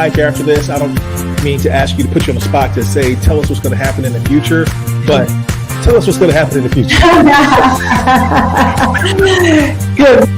Mike, after this, I don't mean to ask you to put you on the spot to say, tell us what's going to happen in the future, but tell us what's going to happen in the future. Good.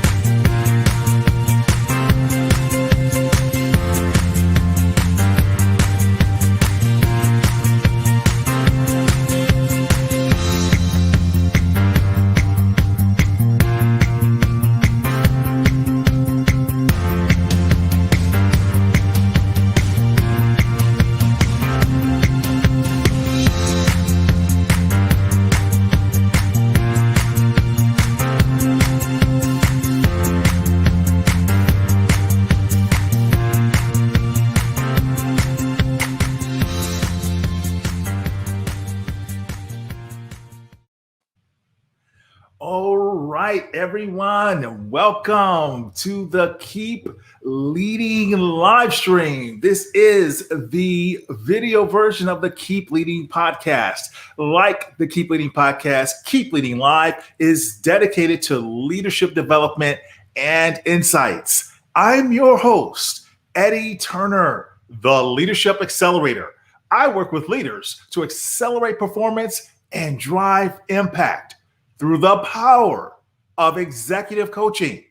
Everyone, welcome to the Keep Leading live stream. This is the video version of the Keep Leading podcast. Like the Keep Leading podcast, Keep Leading Live is dedicated to leadership development and insights. I'm your host, Eddie Turner, the Leadership Accelerator. I work with leaders to accelerate performance and drive impact through the power of executive coaching,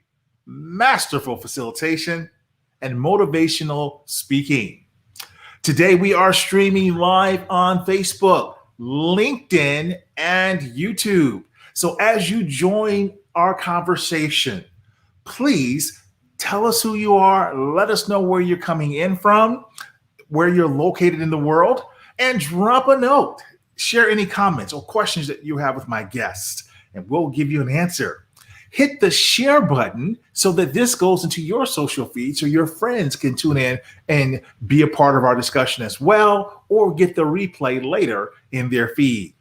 masterful facilitation, and motivational speaking. Today, we are streaming live on Facebook, LinkedIn, and YouTube. So as you join our conversation, please tell us who you are, let us know where you're coming in from, where you're located in the world, and drop a note. Share any comments or questions that you have with my guest, and we'll give you an answer. Hit the share button so that this goes into your social feed so your friends can tune in and be a part of our discussion as well, or get the replay later in their feed.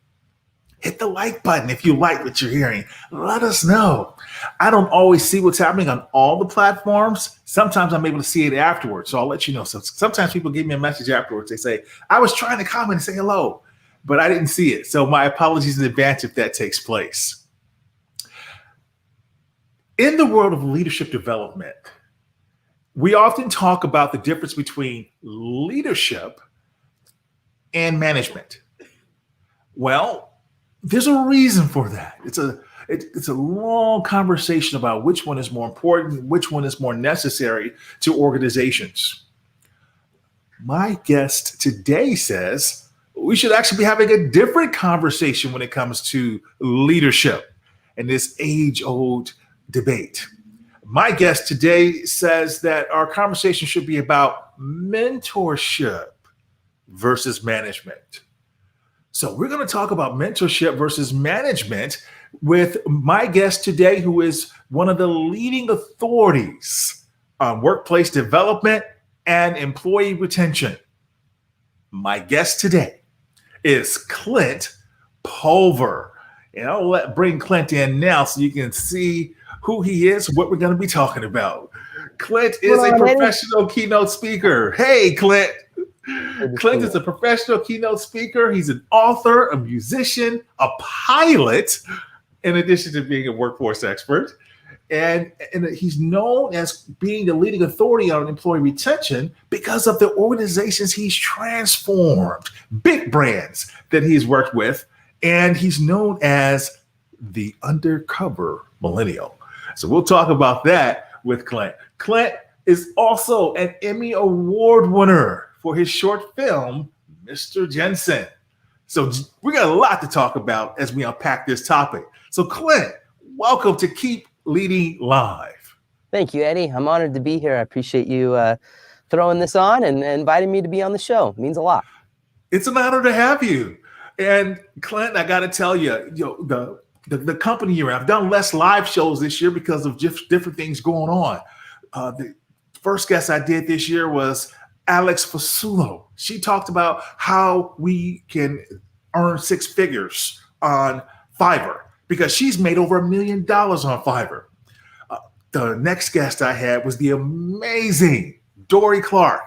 Hit the like button if you like what you're hearing. Let us know. I don't always see what's happening on all the platforms. Sometimes I'm able to see it afterwards, so I'll let you know. So sometimes people give me a message afterwards. They say, I was trying to comment and say hello, but I didn't see it. So my apologies in advance if that takes place. In the world of leadership development, we often talk about the difference between leadership and management. Well, there's a reason for that. It's a long conversation about which one is more important, which one is more necessary to organizations. My guest today says we should actually be having a different conversation when it comes to leadership and this age-old debate. My guest today says that our conversation should be about mentorship versus management. So we're going to talk about mentorship versus management with my guest today, who is one of the leading authorities on workplace development and employee retention. My guest today is Clint Pulver. And I'll bring Clint in now so you can see who he is, what we're going to be talking about. Clint is a professional keynote speaker. Hey, Clint. Clint is a professional keynote speaker. He's an author, a musician, a pilot, in addition to being a workforce expert. And he's known as being the leading authority on employee retention because of the organizations he's transformed, big brands that he's worked with. And he's known as the Undercover Millennial. So we'll talk about that with Clint. Clint is also an Emmy Award winner for his short film, Mr. Jensen. So we got a lot to talk about as we unpack this topic. So Clint, welcome to Keep Leading Live. Thank you, Eddie. I'm honored to be here. I appreciate you throwing this on and inviting me to be on the show. It means a lot. It's an honor to have you. And Clint, I got to tell you, the company you're in, I've done less live shows this year because of just different things going on. The first guest I did this year was Alex Fasulo. She talked about how we can earn six figures on Fiverr because she's made over $1 million on Fiverr. The next guest I had was the amazing Dory Clark.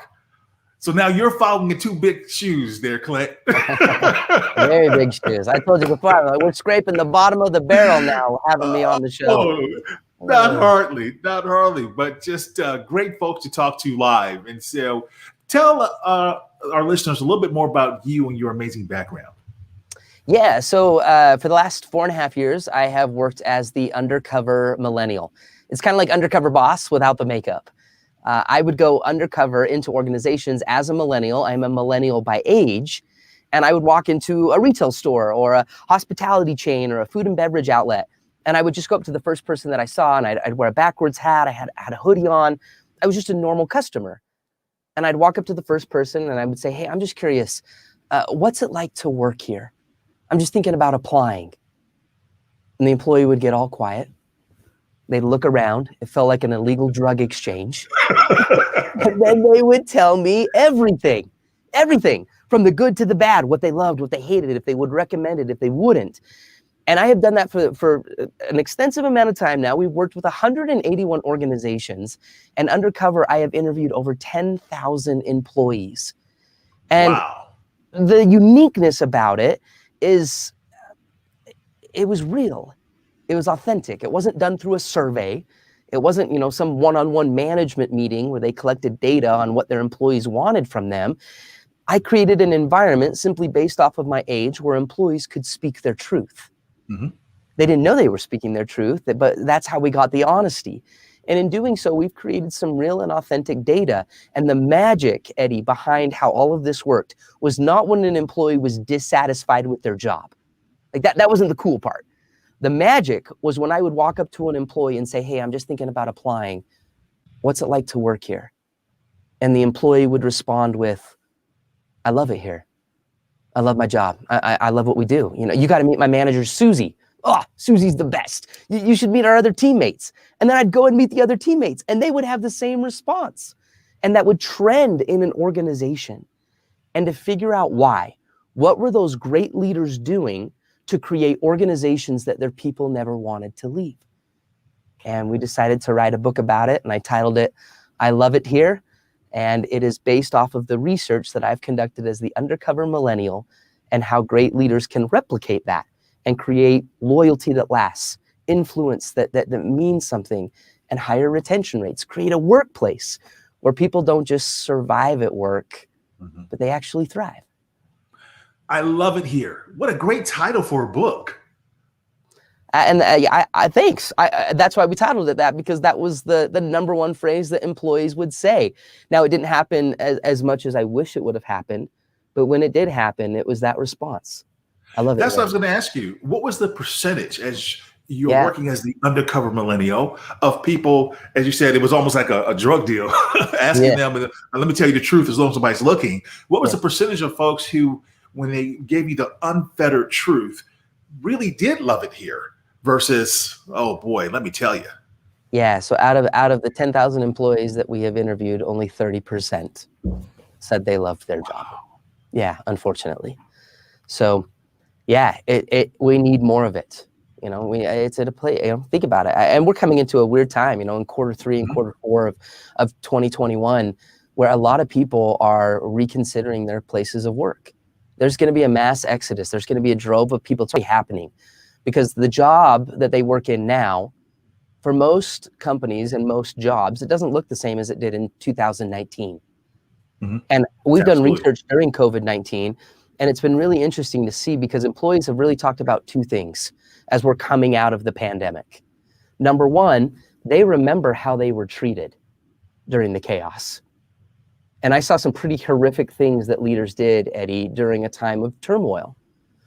So now you're following in two big shoes there, Clint. Very big shoes. I told you before, we're scraping the bottom of the barrel now, having me on the show. Not hardly, but just great folks to talk to live. And so Tell our listeners a little bit more about you and your amazing background. Yeah, so for the last 4.5 years, I have worked as the Undercover Millennial. It's kind of like Undercover Boss without the makeup. I would go undercover into organizations as a millennial. I'm a millennial by age, and I would walk into a retail store or a hospitality chain or a food and beverage outlet, and I would just go up to the first person that I saw, and I'd wear a backwards hat. I had a hoodie on. I was just a normal customer, and I'd walk up to the first person, and I would say, "Hey, I'm just curious, what's it like to work here? I'm just thinking about applying." And the employee would get all quiet. They'd look around. It felt like an illegal drug exchange. And then they would tell me everything from the good to the bad, what they loved, what they hated, if they would recommend it, if they wouldn't. And I have done that for an extensive amount of time now. We've worked with 181 organizations, and undercover, I have interviewed over 10,000 employees. And wow. The uniqueness about it is it was real. It was authentic. It wasn't done through a survey. It wasn't, some one-on-one management meeting where they collected data on what their employees wanted from them. I created an environment simply based off of my age where employees could speak their truth. Mm-hmm. They didn't know they were speaking their truth, but that's how we got the honesty. And in doing so, we've created some real and authentic data. And the magic, Eddie, behind how all of this worked was not when an employee was dissatisfied with their job. Like that wasn't the cool part. The magic was when I would walk up to an employee and say, "Hey, I'm just thinking about applying. What's it like to work here?" And the employee would respond with, "I love it here. I love my job. I love what we do. You got to meet my manager, Susie. Oh, Susie's the best. You should meet our other teammates." And then I'd go and meet the other teammates, and they would have the same response. And that would trend in an organization. And to figure out why, what were those great leaders doing to create organizations that their people never wanted to leave? And we decided to write a book about it, and I titled it, "I Love It Here." And it is based off of the research that I've conducted as the Undercover Millennial and how great leaders can replicate that and create loyalty that lasts, influence that means something, and higher retention rates. Create a workplace where people don't just survive at work, but they actually thrive. I love it here. What a great title for a book. And thanks. That's why we titled it that, because that was the number one phrase that employees would say. Now, it didn't happen as much as I wish it would have happened, but when it did happen, it was that response. I love it. That's what I was going to ask you. What was the percentage as you're working as the undercover millennial of people, as you said, it was almost like a drug deal, asking them, let me tell you the truth as long as somebody's looking. What was the percentage of folks who, when they gave you the unfettered truth, really did love it here versus, oh boy, let me tell you? Yeah, so out of the 10,000 employees that we have interviewed, only 30% said they loved their job. Yeah, unfortunately. So yeah, we need more of it. It's at a place, think about it. And we're coming into a weird time, in Q3 and Q4 of 2021, where a lot of people are reconsidering their places of work. There's going to be a mass exodus. There's going to be a drove of people. It's already happening because the job that they work in now, for most companies and most jobs, it doesn't look the same as it did in 2019. And we've done research during COVID-19, and it's been really interesting to see because employees have really talked about two things as we're coming out of the pandemic. Number one, they remember how they were treated during the chaos. And I saw some pretty horrific things that leaders did, Eddie, during a time of turmoil.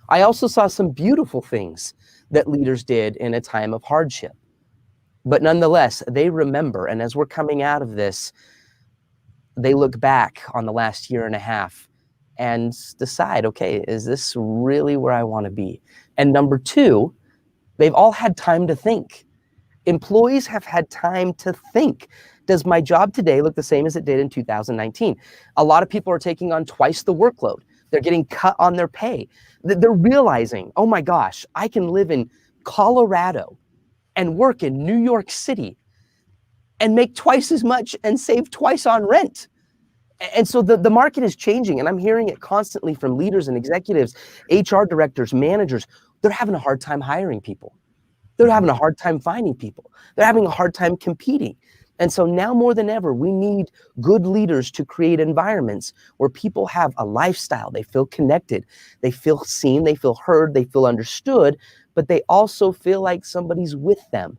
I also saw some beautiful things that leaders did in a time of hardship. But nonetheless, they remember, and as we're coming out of this, they look back on the last year and a half and decide, okay, is this really where I want to be? And number two, they've all had time to think. Employees have had time to think. Does my job today look the same as it did in 2019? A lot of people are taking on twice the workload. They're getting cut on their pay. They're realizing, oh my gosh, I can live in Colorado and work in New York City and make twice as much and save twice on rent. And so the market is changing, and I'm hearing it constantly from leaders and executives, HR directors, managers. They're having a hard time hiring people. They're having a hard time finding people. They're having a hard time competing. And so now more than ever, we need good leaders to create environments where people have a lifestyle. They feel connected, they feel seen, they feel heard, they feel understood, but they also feel like somebody's with them.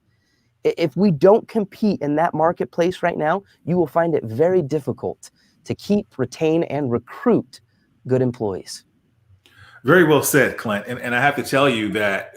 If we don't compete in that marketplace right now, you will find it very difficult to keep, retain, and recruit good employees. Very well said, Clint. And I have to tell you that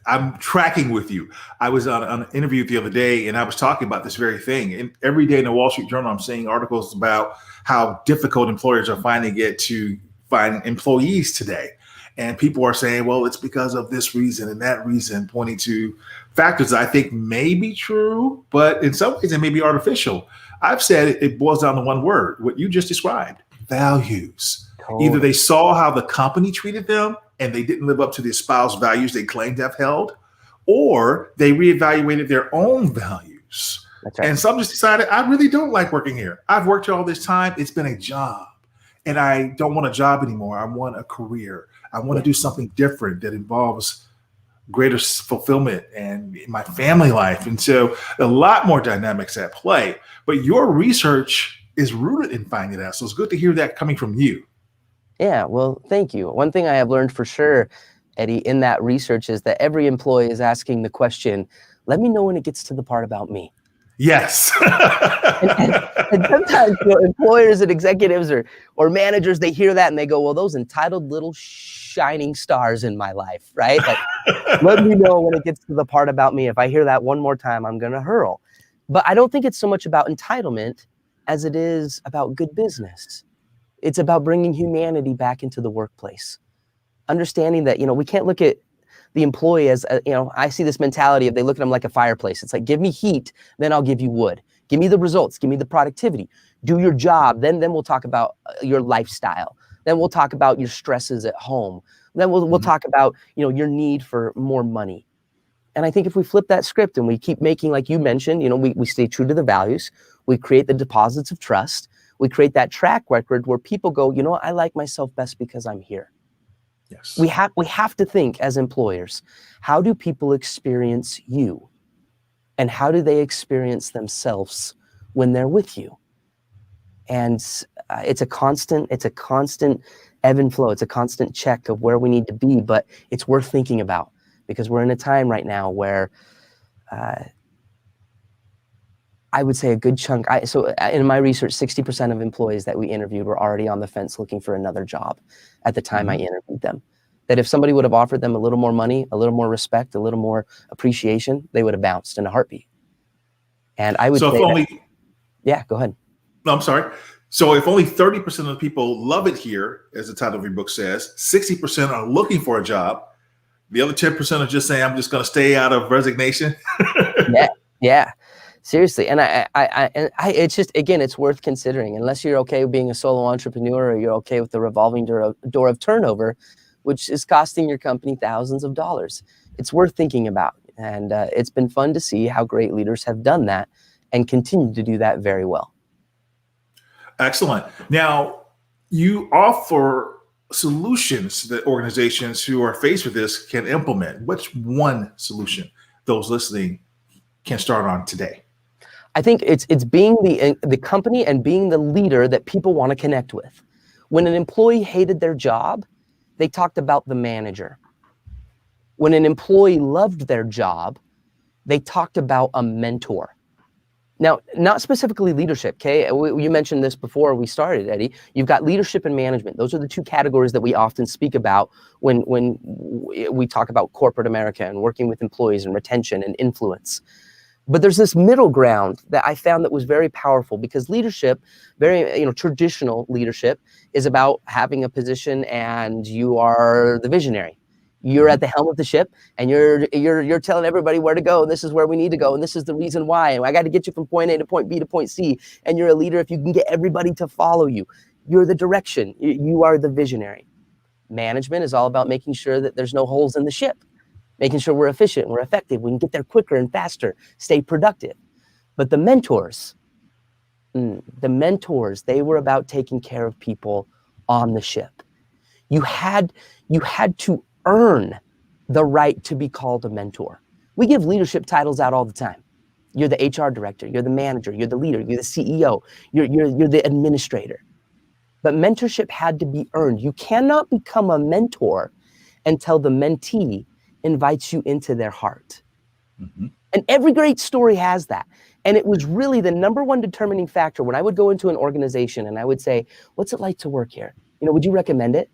I'm tracking with you. I was on an interview the other day, and I was talking about this very thing. And every day in the Wall Street Journal, I'm seeing articles about how difficult employers are finding it to find employees today. And people are saying, well, it's because of this reason and that reason, pointing to factors that I think may be true, but in some ways it may be artificial. I've said it boils down to one word, what you just described: values. Either they saw how the company treated them and they didn't live up to the espoused values they claimed to have held, or they reevaluated their own values. That's right. And some just decided, I really don't like working here. I've worked here all this time. It's been a job. And I don't want a job anymore. I want a career. I want to do something different that involves greater fulfillment and my family life. And so a lot more dynamics at play. But your research is rooted in finding that. So it's good to hear that coming from you. Yeah, well, thank you. One thing I have learned for sure, Eddie, in that research is that every employee is asking the question, let me know when it gets to the part about me. Yes. and sometimes employers and executives or managers, they hear that and they go, well, those entitled little shining stars in my life, right? Like, let me know when it gets to the part about me. If I hear that one more time, I'm going to hurl. But I don't think it's so much about entitlement as it is about good business. It's about bringing humanity back into the workplace. Understanding that, we can't look at the employee as, I see this mentality of they look at them like a fireplace. It's like, give me heat, then I'll give you wood. Give me the results, give me the productivity. Do your job, then we'll talk about your lifestyle. Then we'll talk about your stresses at home. Then we'll talk about, your need for more money. And I think if we flip that script and we keep making, like you mentioned, we stay true to the values, we create the deposits of trust, we create that track record where people go, I like myself best because I'm here. Yes. We have to think as employers, how do people experience you? And how do they experience themselves when they're with you? And it's a constant ebb and flow. It's a constant check of where we need to be, but it's worth thinking about because we're in a time right now where I would say a good chunk. So in my research, 60% of employees that we interviewed were already on the fence looking for another job at the time I interviewed them. That if somebody would have offered them a little more money, a little more respect, a little more appreciation, they would have bounced in a heartbeat. And I would say yeah, go ahead. No, I'm sorry. So if only 30% of the people love it here, as the title of your book says, 60% are looking for a job. The other 10% are just saying, I'm just going to stay out of resignation. Yeah. Seriously. And it's just, again, it's worth considering. Unless you're okay with being a solo entrepreneur or you're okay with the revolving door of turnover, which is costing your company thousands of dollars. It's worth thinking about. And it's been fun to see how great leaders have done that and continue to do that very well. Excellent. Now, you offer solutions that organizations who are faced with this can implement. What's one solution those listening can start on today? I think it's being the company and being the leader that people want to connect with. When an employee hated their job, they talked about the manager. When an employee loved their job, they talked about a mentor. Now, not specifically leadership, okay? You mentioned this before we started, Eddie. You've got leadership and management. Those are the two categories that we often speak about when we talk about corporate America and working with employees and retention and influence. But there's this middle ground that I found that was very powerful because leadership, very traditional leadership, is about having a position and you are the visionary. You're at the helm of the ship and you're telling everybody where to go. This is where we need to go. And this is the reason why. And I got to get you from point A to point B to point C. And you're a leader if you can get everybody to follow you. You're the direction. You are the visionary. Management is all about making sure that there's no holes in the ship, making sure we're efficient, we're effective, we can get there quicker and faster, stay productive. But the mentors, they were about taking care of people on the ship. You had to earn the right to be called a mentor. We give leadership titles out all the time. You're the HR director, you're the manager, you're the leader, you're the CEO, you're the administrator. But mentorship had to be earned. You cannot become a mentor until the mentee invites you into their heart. Mm-hmm. And every great story has that. And it was really the number one determining factor when I would go into an organization and I would say, what's it like to work here? You know, would you recommend it?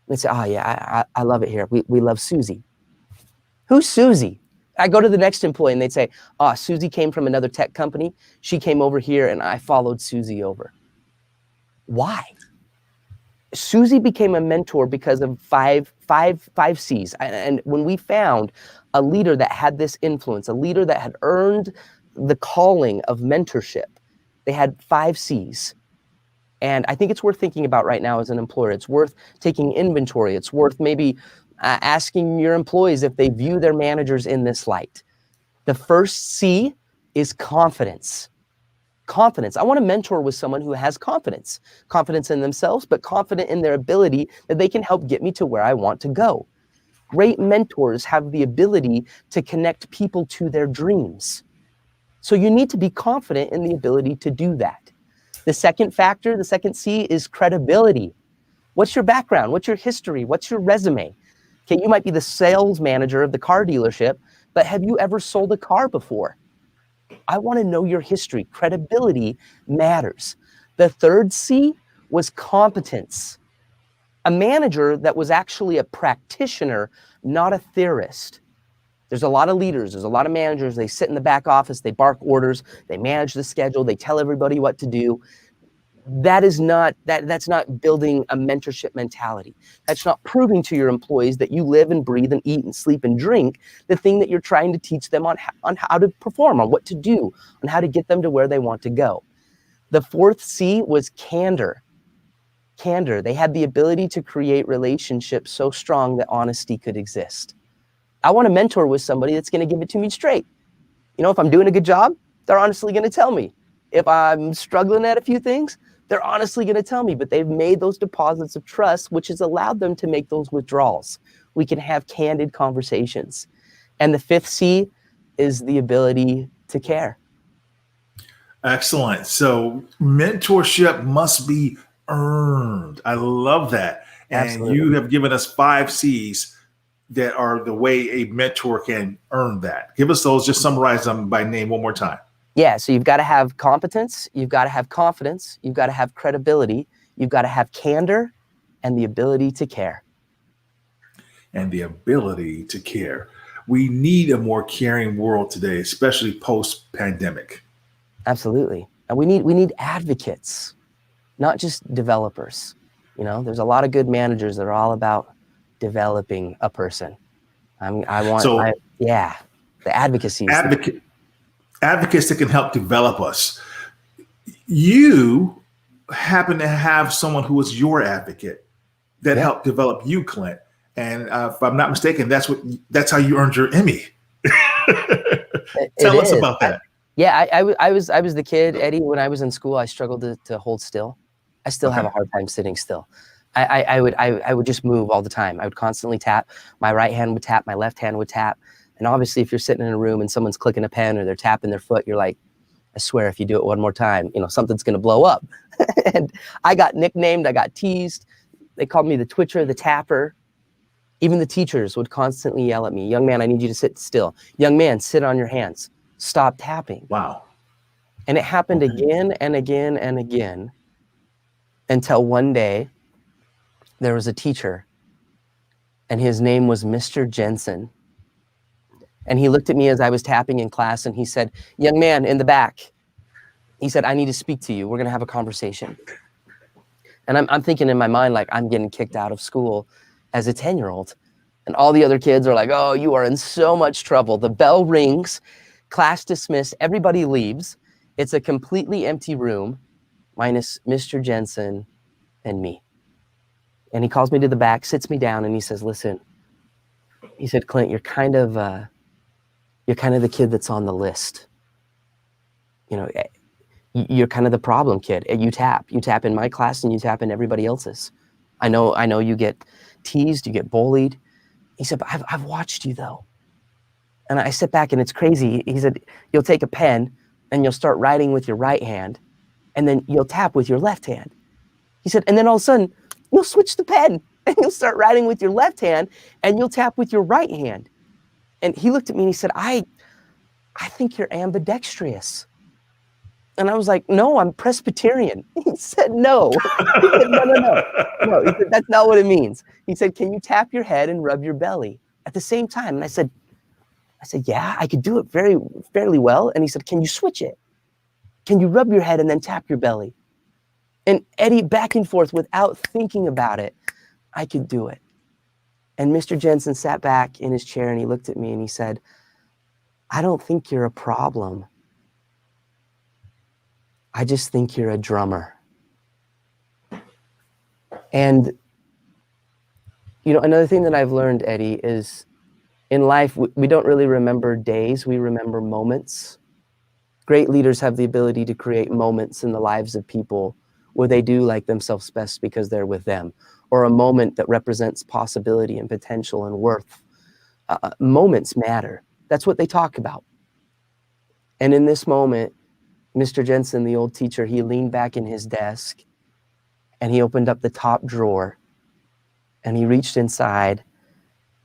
They'd say, oh yeah, I love it here. We love Susie. Who's Susie? I go to the next employee and they'd say, oh, Susie came from another tech company. She came over here and I followed Susie over. Why? Susie became a mentor because of five Cs. And when we found a leader that had this influence, a leader that had earned the calling of mentorship, they had 5 Cs. And I think it's worth thinking about right now as an employer. It's worth taking inventory. It's worth maybe asking your employees if they view their managers in this light. The first C is confidence. Confidence. I want to mentor with someone who has confidence. Confidence in themselves, but confident in their ability that they can help get me to where I want to go. Great mentors have the ability to connect people to their dreams. So you need to be confident in the ability to do that. The second factor, the second C, is credibility. What's your background? What's your history? What's your resume? Okay, you might be the sales manager of the car dealership, but have you ever sold a car before? I want to know your history. Credibility matters. The third C was competence. A manager that was actually a practitioner, not a theorist. There's a lot of leaders, there's a lot of managers, they sit in the back office, they bark orders, they manage the schedule, they tell everybody what to do. That's not building a mentorship mentality. That's not proving to your employees that you live and breathe and eat and sleep and drink the thing that you're trying to teach them on how to perform, on what to do, on how to get them to where they want to go. The fourth C was candor. Candor. They had the ability to create relationships so strong that honesty could exist. I want to mentor with somebody that's going to give it to me straight. You know, if I'm doing a good job, they're honestly going to tell me. If I'm struggling at a few things, they're honestly going to tell me, but they've made those deposits of trust, which has allowed them to make those withdrawals. We can have candid conversations. And the fifth C is the ability to care. Excellent. So mentorship must be earned. I love that. Absolutely. And you have given us 5 C's that are the way a mentor can earn that. Give us those, just summarize them by name one more time. Yeah, so you've got to have competence, you've got to have confidence, you've got to have credibility, you've got to have candor, and the ability to care. And the ability to care. We need a more caring world today, especially post-pandemic. Absolutely. And we need advocates, not just developers. You know, there's a lot of good managers that are all about developing a person. The advocacy. Advocates that can help develop us. You happen to have someone who was your advocate that helped develop you, Clint. And if I'm not mistaken, that's how you earned your Emmy. Tell us about that. I was the kid, Eddie. When I was in school, I struggled to hold still. I still have a hard time sitting still. I would just move all the time. I would constantly tap. My right hand would tap, my left hand would tap. And obviously, if you're sitting in a room and someone's clicking a pen or they're tapping their foot, you're like, I swear, if you do it one more time, you know, something's going to blow up. And I got nicknamed, I got teased. They called me the twitcher, the tapper. Even the teachers would constantly yell at me, young man, I need you to sit still. Young man, sit on your hands. Stop tapping. Wow. And it happened again and again and again until one day there was a teacher and his name was Mr. Jensen. And he looked at me as I was tapping in class and he said, young man in the back, he said, I need to speak to you. We're going to have a conversation. And I'm thinking in my mind, like, I'm getting kicked out of school as a 10-year-old. And all the other kids are like, oh, you are in so much trouble. The bell rings, class dismissed, everybody leaves. It's a completely empty room, minus Mr. Jensen and me. And he calls me to the back, sits me down, and he says, listen, he said, Clint, you're kind of the kid that's on the list. You know, you're kind of the problem kid. You tap in my class and you tap in everybody else's. I know you get teased, you get bullied. He said, but I've watched you though. And I sit back and it's crazy. He said, you'll take a pen and you'll start writing with your right hand and then you'll tap with your left hand. He said, and then all of a sudden you'll switch the pen and you'll start writing with your left hand and you'll tap with your right hand. And he looked at me and he said, I think you're ambidextrous. And I was like, no, I'm Presbyterian. He said, no. He said, no. He said, that's not what it means. He said, can you tap your head and rub your belly at the same time? And I said, yeah, I could do it fairly well. And he said, can you switch it? Can you rub your head and then tap your belly? And Eddie, back and forth without thinking about it, I could do it. And Mr. Jensen sat back in his chair and he looked at me and he said, I don't think you're a problem. I just think you're a drummer. And, you know, another thing that I've learned, Eddie, is in life, we don't really remember days, we remember moments. Great leaders have the ability to create moments in the lives of people where they do like themselves best because they're with them, or a moment that represents possibility and potential and worth. Moments matter. That's what they talk about. And in this moment, Mr. Jensen, the old teacher, he leaned back in his desk and he opened up the top drawer and he reached inside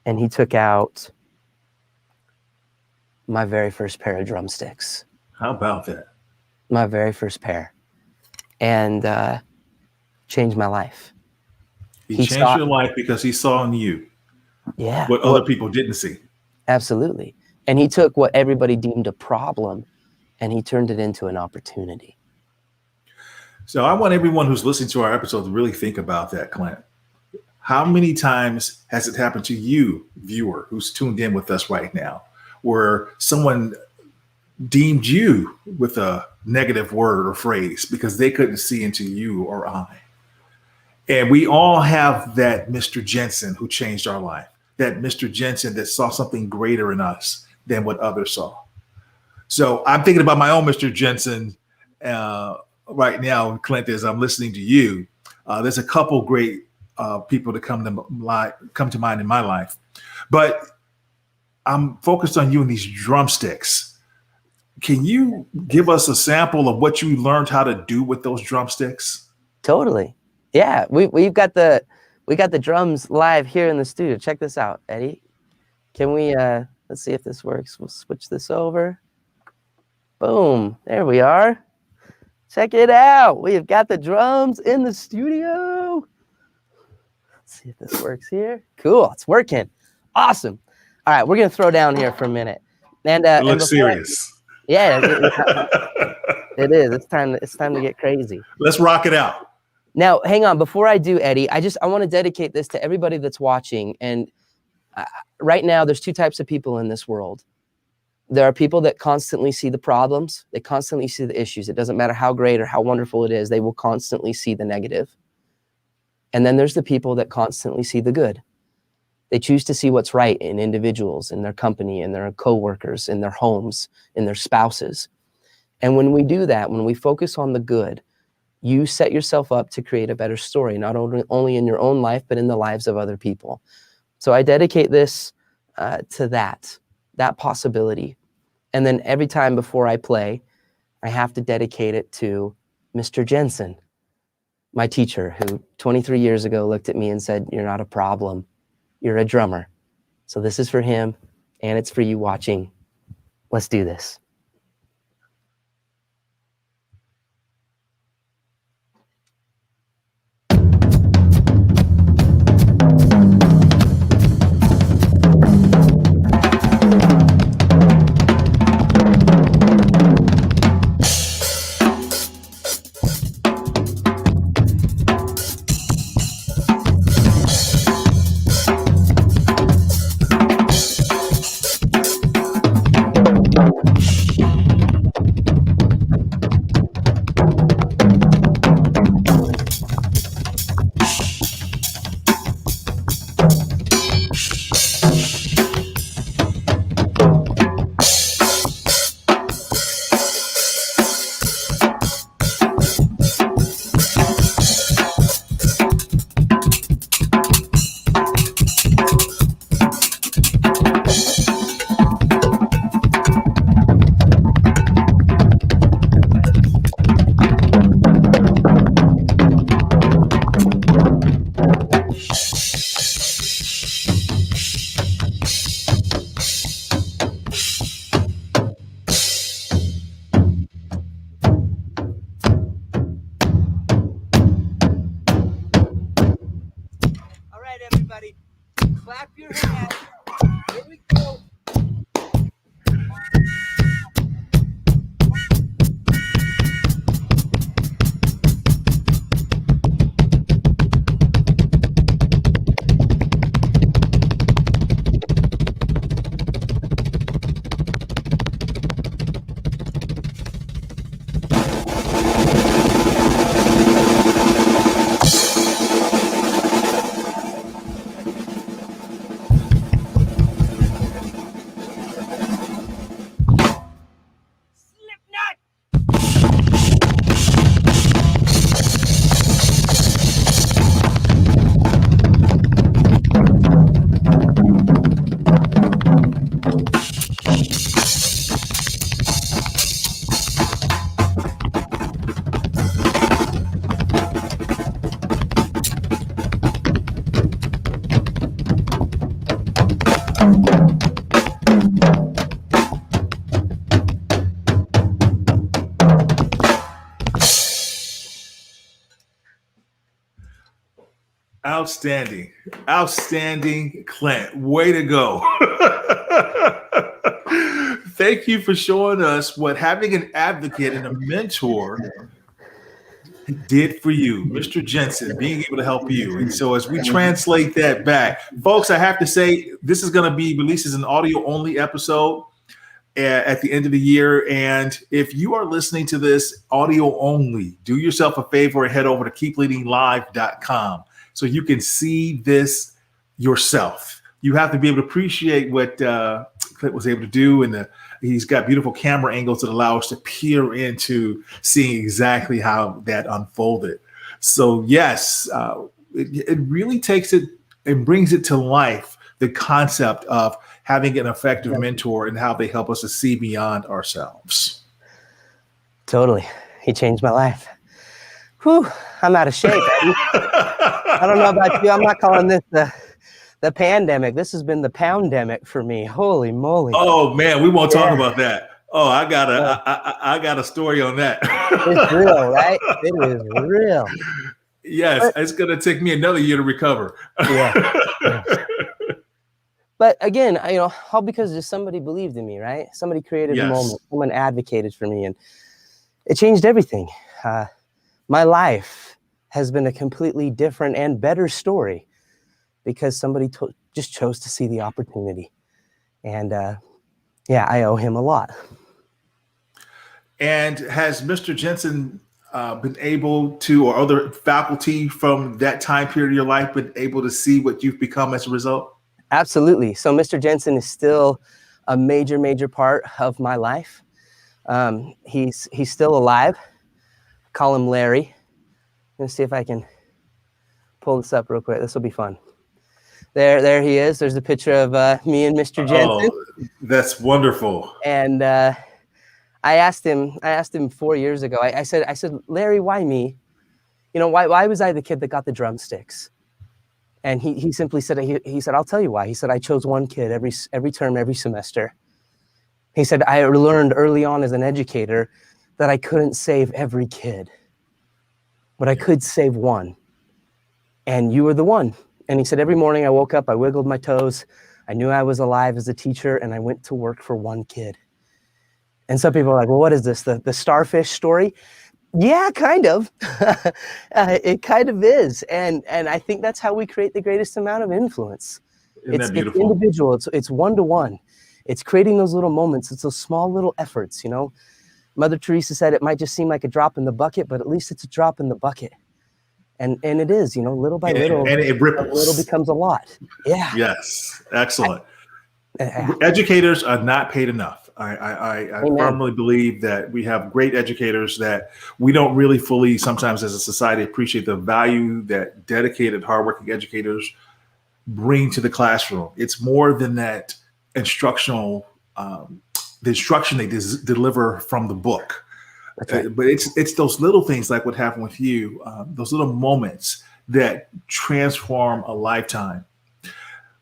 and he took out my very first pair of drumsticks. How about that? My very first pair. And changed my life. He changed your life because he saw in you what other people didn't see. Absolutely. And he took what everybody deemed a problem and he turned it into an opportunity. So I want everyone who's listening to our episode to really think about that, Clint. How many times has it happened to you, viewer, who's tuned in with us right now, where someone deemed you with a negative word or phrase because they couldn't see into you or I? And we all have that Mr. Jensen who changed our life, that Mr. Jensen that saw something greater in us than what others saw. So I'm thinking about my own Mr. Jensen right now, Clint, as I'm listening to you. There's a couple great people that come to mind in my life, but I'm focused on you and these drumsticks. Can you give us a sample of what you learned how to do with those drumsticks? Totally. Yeah, we got the drums live here in the studio. Check this out, Eddie. Can we let's see if this works. We'll switch this over. Boom, there we are. Check it out. We've got the drums in the studio. Let's see if this works here. Cool, it's working. Awesome. All right, we're gonna throw down here for a minute. And it looks serious. Yeah, it is. It's time to get crazy. Let's rock it out. Now, hang on. Before I do, Eddie, I want to dedicate this to everybody that's watching. And right now, there's two types of people in this world. There are people that constantly see the problems. They constantly see the issues. It doesn't matter how great or how wonderful it is. They will constantly see the negative. And then there's the people that constantly see the good. They choose to see what's right in individuals, in their company, in their coworkers, in their homes, in their spouses. And when we do that, when we focus on the good, you set yourself up to create a better story, not only in your own life, but in the lives of other people. So I dedicate this to that possibility. And then every time before I play, I have to dedicate it to Mr. Jensen, my teacher, who 23 years ago looked at me and said, "You're not a problem, you're a drummer." So this is for him, and it's for you watching. Let's do this. Clap your hands. Here we go. Outstanding. Outstanding, Clint. Way to go. Thank you for showing us what having an advocate and a mentor did for you, Mr. Jensen, being able to help you. And so as we translate that back, folks, I have to say this is going to be released as an audio only episode at the end of the year. And if you are listening to this audio only, do yourself a favor and head over to keepleadinglive.com so you can see this yourself. You have to be able to appreciate what Clint was able to do, and he's got beautiful camera angles that allow us to peer into seeing exactly how that unfolded. So yes, it really takes it and brings it to life, the concept of having an effective mentor and how they help us to see beyond ourselves. Totally. He changed my life. Whew, I'm out of shape, Eddie. I don't know about you. I'm not calling this the pandemic. This has been the poundemic for me. Holy moly. Oh man, we won't talk about that. Oh, I got a story on that. It's real, right? It is real. Yes, it's going to take me another year to recover. Yeah. But again, all because just somebody believed in me, right? Somebody created a moment. Someone advocated for me, and it changed everything. My life has been a completely different and better story because somebody just chose to see the opportunity. And I owe him a lot. And has Mr. Jensen been able to, or other faculty from that time period of your life, been able to see what you've become as a result? Absolutely. So Mr. Jensen is still a major, major part of my life. He's still alive. Call him Larry. Let's see if I can pull this up real quick. This will be fun. There he is. There's a picture of me and Mr. Jensen. Oh, that's wonderful. And I asked him 4 years ago. I said, Larry, why me? Why was I the kid that got the drumsticks? And he simply said, he said, I'll tell you why. He said, I chose one kid every term, every semester. He said, I learned early on as an educator that I couldn't save every kid, but I could save one. And you were the one. And he said, every morning I woke up, I wiggled my toes. I knew I was alive as a teacher, and I went to work for one kid. And some people are like, well, what is this? The starfish story? Yeah, kind of. It kind of is. And I think that's how we create the greatest amount of influence. Isn't that beautiful? It's individual. It's one-to-one. It's creating those little moments. It's those small little efforts, Mother Teresa said it might just seem like a drop in the bucket, but at least it's a drop in the bucket. And it is, little by little. And it ripples. A little becomes a lot. Yeah. Yes. Excellent. Educators are not paid enough. I firmly believe that we have great educators that we don't really fully, sometimes as a society, appreciate the value that dedicated, hardworking educators bring to the classroom. It's more than that instructional, the instruction they deliver from the book. Right. But it's those little things like what happened with you, those little moments that transform a lifetime.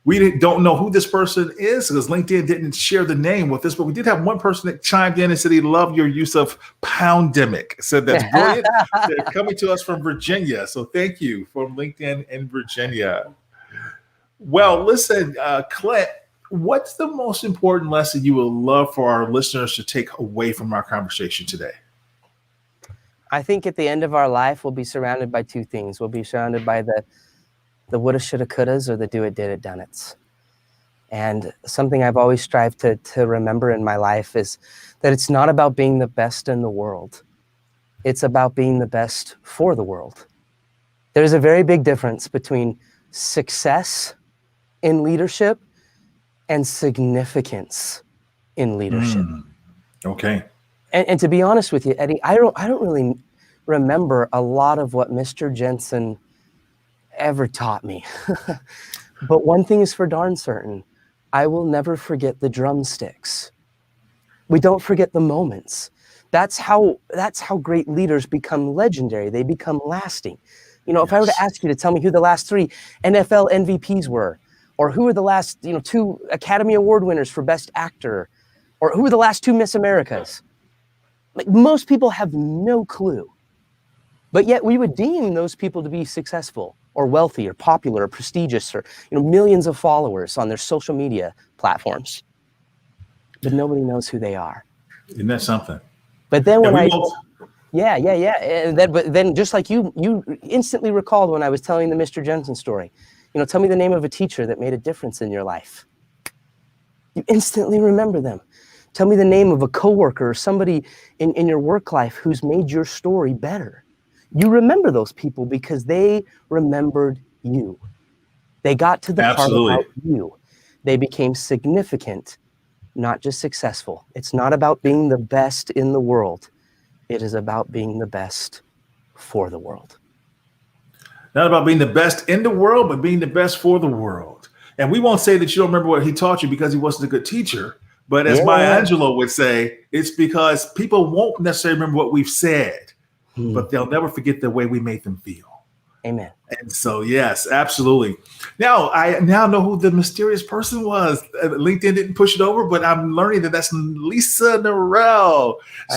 We don't know who this person is because LinkedIn didn't share the name with us, but we did have one person that chimed in and said he loved your use of poundemic. Said that's brilliant. They're coming to us from Virginia. So thank you from LinkedIn in Virginia. Well, listen, Clint, what's the most important lesson you would love for our listeners to take away from our conversation today? I think at the end of our life, we'll be surrounded by two things. We'll be surrounded by the woulda, shoulda, couldas, or the do it, did it, done it's. And something I've always strived to remember in my life is that it's not about being the best in the world. It's about being the best for the world. There's a very big difference between success in leadership and significance in leadership. Okay. And to be honest with you, Eddie, I don't really remember a lot of what Mr. Jensen ever taught me. But one thing is for darn certain, I will never forget the drumsticks. We don't forget the moments. That's how great leaders become legendary. They become lasting. You know, if I were to ask you to tell me who the last 3 NFL MVPs were, or who are the last 2 Academy Award winners for Best Actor, or who are the last 2 Miss Americas, like most people have no clue. But yet we would deem those people to be successful or wealthy or popular or prestigious or millions of followers on their social media platforms. But nobody knows who they are. Isn't that something? But then when yeah. And then just like you instantly recalled when I was telling the Mr. Jensen story, tell me the name of a teacher that made a difference in your life. You instantly remember them. Tell me the name of a coworker or somebody in your work life who's made your story better. You remember those people because they remembered you. They got to the part about you. They became significant, not just successful. It's not about being the best in the world. It is about being the best for the world. Not about being the best in the world, but being the best for the world. And we won't say that you don't remember what he taught you because he wasn't a good teacher. But as Maya Angelou would say, it's because people won't necessarily remember what we've said, but they'll never forget the way we made them feel. Amen. And so, yes, absolutely. Now, I know who the mysterious person was. LinkedIn didn't push it over, but I'm learning that that's Lisa Norell.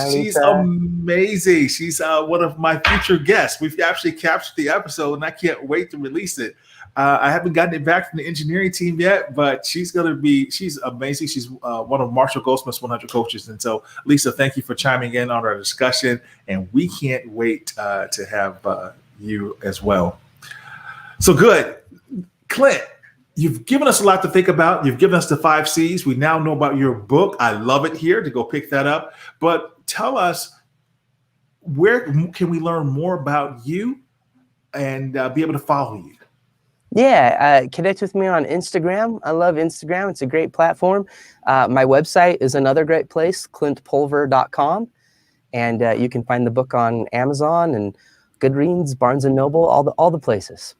She's amazing. She's one of my future guests. We've actually captured the episode, and I can't wait to release it. I haven't gotten it back from the engineering team yet, but she's amazing. She's one of Marshall Goldsmith's 100 coaches. And so, Lisa, thank you for chiming in on our discussion. And we can't wait to have you as well. So good. Clint, you've given us a lot to think about. You've given us the 5 C's. We now know about your book. I love it here to go pick that up. But tell us, where can we learn more about you and be able to follow you? Yeah, connect with me on Instagram. I love Instagram. It's a great platform. My website is another great place, clintpulver.com. And you can find the book on Amazon and Goodreads, Barnes & Noble, all the places.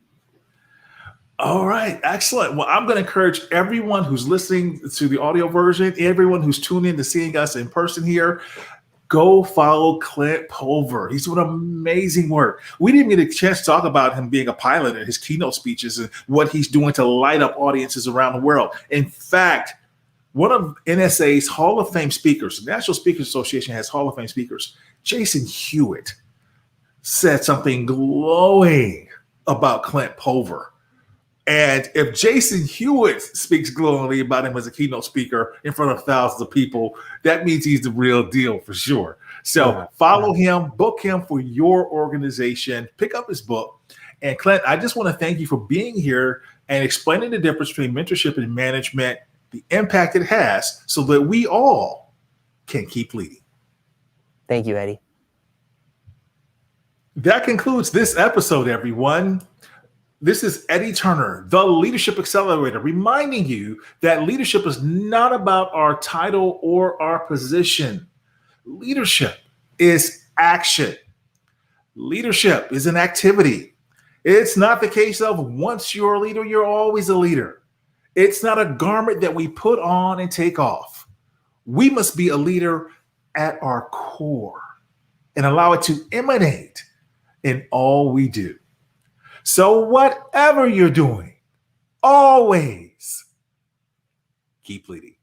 All right, excellent. Well, I'm going to encourage everyone who's listening to the audio version, everyone who's tuned in to seeing us in person here, go follow Clint Pulver. He's doing amazing work. We didn't get a chance to talk about him being a pilot and his keynote speeches and what he's doing to light up audiences around the world. In fact, one of NSA's Hall of Fame speakers, the National Speakers Association has Hall of Fame speakers, Jason Hewitt, said something glowing about Clint Pulver. And if Jason Hewitt speaks glowingly about him as a keynote speaker in front of thousands of people, that means he's the real deal for sure. So follow him, book him for your organization, pick up his book. And Clint, I just want to thank you for being here and explaining the difference between mentorship and management, the impact it has, so that we all can keep leading. Thank you, Eddie. That concludes this episode, everyone. This is Eddie Turner, the Leadership Accelerator, reminding you that leadership is not about our title or our position. Leadership is action. Leadership is an activity. It's not the case of once you're a leader, you're always a leader. It's not a garment that we put on and take off. We must be a leader at our core and allow it to emanate in all we do. So whatever you're doing, always keep leading.